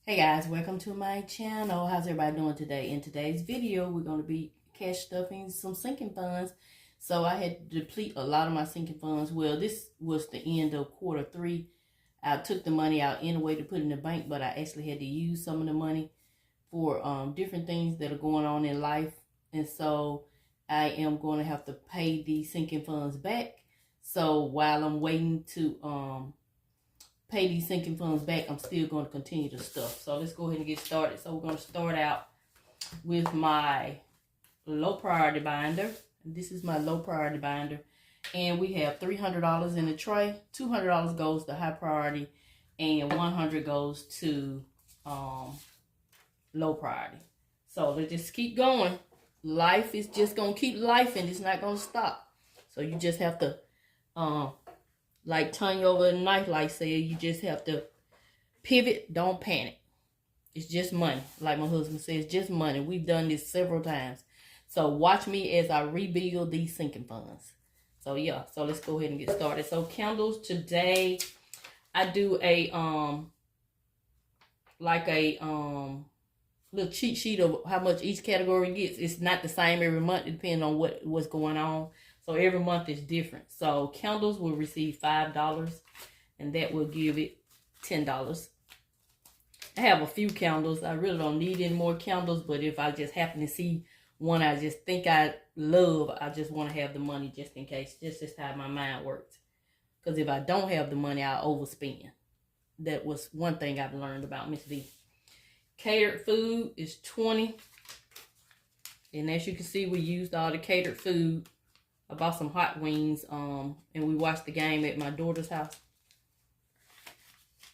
Hey guys, welcome to my channel. How's everybody doing today? In today's video, we're going to be cash stuffing some sinking funds. So I had to deplete a lot of my sinking funds. Well, this was the end of Q3. I took the money out anyway to put in the bank, but I actually had to use some of the money for different things that are going on in life. And so I am going to have to pay these sinking funds back. So while I'm waiting to pay these sinking funds back, I'm still going to continue to stuff. So let's go ahead and get started. So we're going to start out with my low priority binder. This is my low priority binder. And we have $300 in the tray. $200 goes to high priority and $100 goes to low priority. So let's just keep going. Life is just going to keep life and it's not going to stop. So you just have to like Tanya over the knife, like said, you just have to pivot, don't panic. It's just money. Like my husband says, just money. We've done this several times. So watch me as I rebuild these sinking funds. So yeah, so let's go ahead and get started. So candles today, I do a little cheat sheet of how much each category gets. It's not the same every month, depending on what's going on. So every month is different. So candles will receive $5 and that will give it $10. I have a few candles. I really don't need any more candles, but if I just happen to see one I just think I love, I just want to have the money just in case. Just how my mind works. Because if I don't have the money, I'll overspend. That was one thing I've learned about Mrs Vee. Catered food is $20. And as you can see, we used all the catered food. I bought some hot wings, and we watched the game at my daughter's house.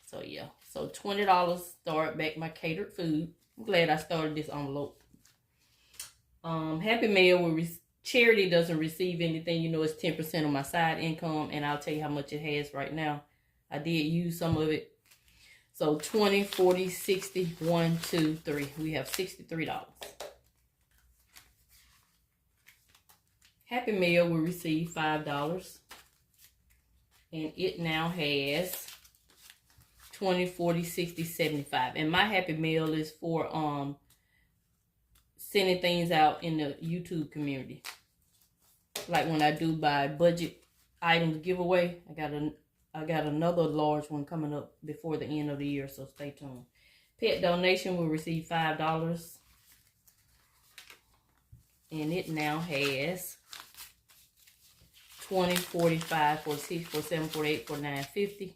So yeah, so $20 start back my catered food. I'm glad I started this envelope. Happy Meal, charity doesn't receive anything. You know, it's 10% of my side income, and I'll tell you how much it has right now. I did use some of it. So 20, 40, 60, 1, 2, 3. We have $63. Happy Meal will receive $5. And it now has 20, 40, 60, 75. And my Happy Meal is for sending things out in the YouTube community. Like when I do my budget items giveaway, I got another large one coming up before the end of the year, so stay tuned. Pet donation will receive $5. And it now has 20, 45, 46, 47, 48, 49, 50.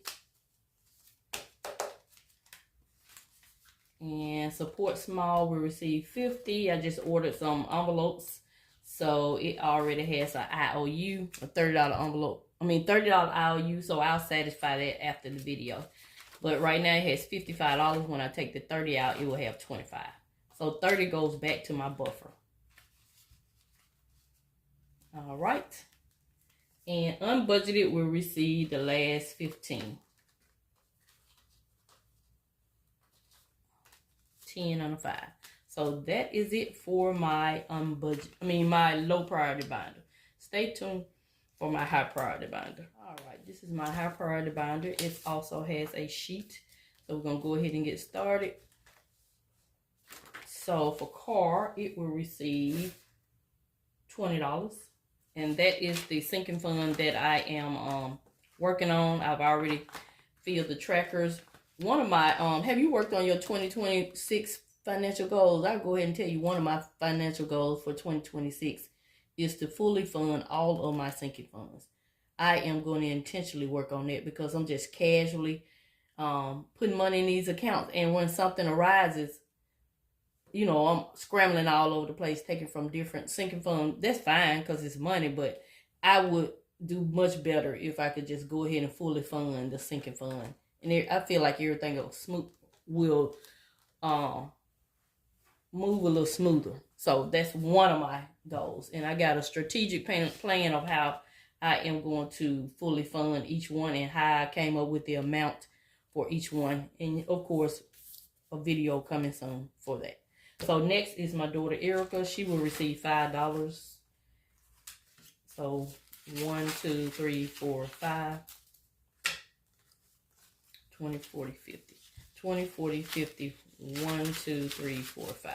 And support small will receive $50. I just ordered some envelopes. So it already has an IOU, a $30 envelope. I mean, $30 IOU, so I'll satisfy that after the video. But right now it has $55. When I take the 30 out, it will have 25. So 30 goes back to my buffer. All right. And unbudgeted will receive the last 15. 10 on a 5. So that is it for my my low priority binder. Stay tuned for my high priority binder. All right, this is my high priority binder. It also has a sheet. So we're going to go ahead and get started. So for car, it will receive $20. And that is the sinking fund that I am working on. I've already filled the trackers. One of my, have you worked on your 2026 financial goals? I'll go ahead and tell you one of my financial goals for 2026 is to fully fund all of my sinking funds. I am going to intentionally work on that because I'm just casually putting money in these accounts. And when something arises, you know, I'm scrambling all over the place, taking from different sinking funds. That's fine because it's money, but I would do much better if I could just go ahead and fully fund the sinking fund. And I feel like everything will move a little smoother. So that's one of my goals. And I got a strategic plan of how I am going to fully fund each one and how I came up with the amount for each one. And of course, a video coming soon for that. So next is my daughter Erica. She will receive $5. So 1, 2, 3, 4, 5. 20, 40, 50. 20, 40, 50, 1, 2, 3, 4, 5.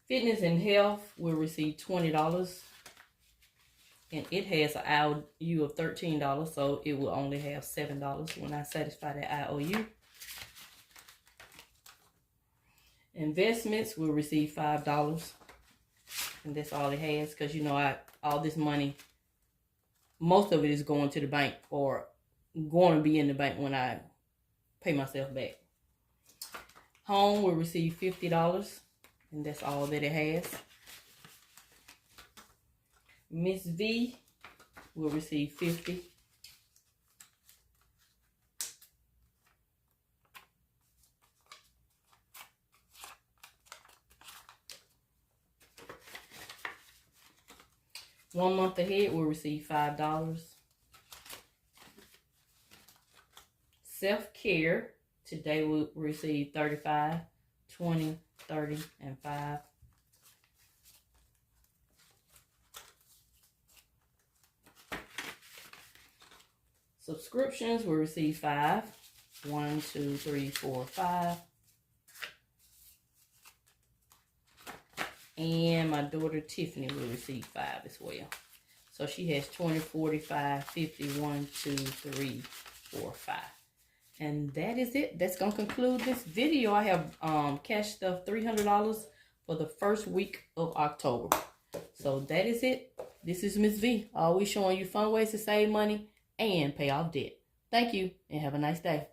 Fitness and health will receive $20. And it has an IOU of $13, so it will only have $7 when I satisfy that IOU. Investments will receive $5. And that's all it has, because you know all this money, most of it is going to the bank or going to be in the bank when I pay myself back. Home will receive $50, and that's all that it has. Mrs Vee will receive $50. One month ahead will receive $5. Self-care today will receive $35, $20, $30, and $5. Subscriptions will receive $5. 1, 2, 3, 4, 5. And my daughter Tiffany will receive $5 as well. So she has 20, 45, 50, 1, 2, 3, 4, 5. And that is it. That's going to conclude this video. I have cash stuff $300 for the first week of October. So that is it. This is Mrs Vee, always showing you fun ways to save money and pay off debt. Thank you and have a nice day.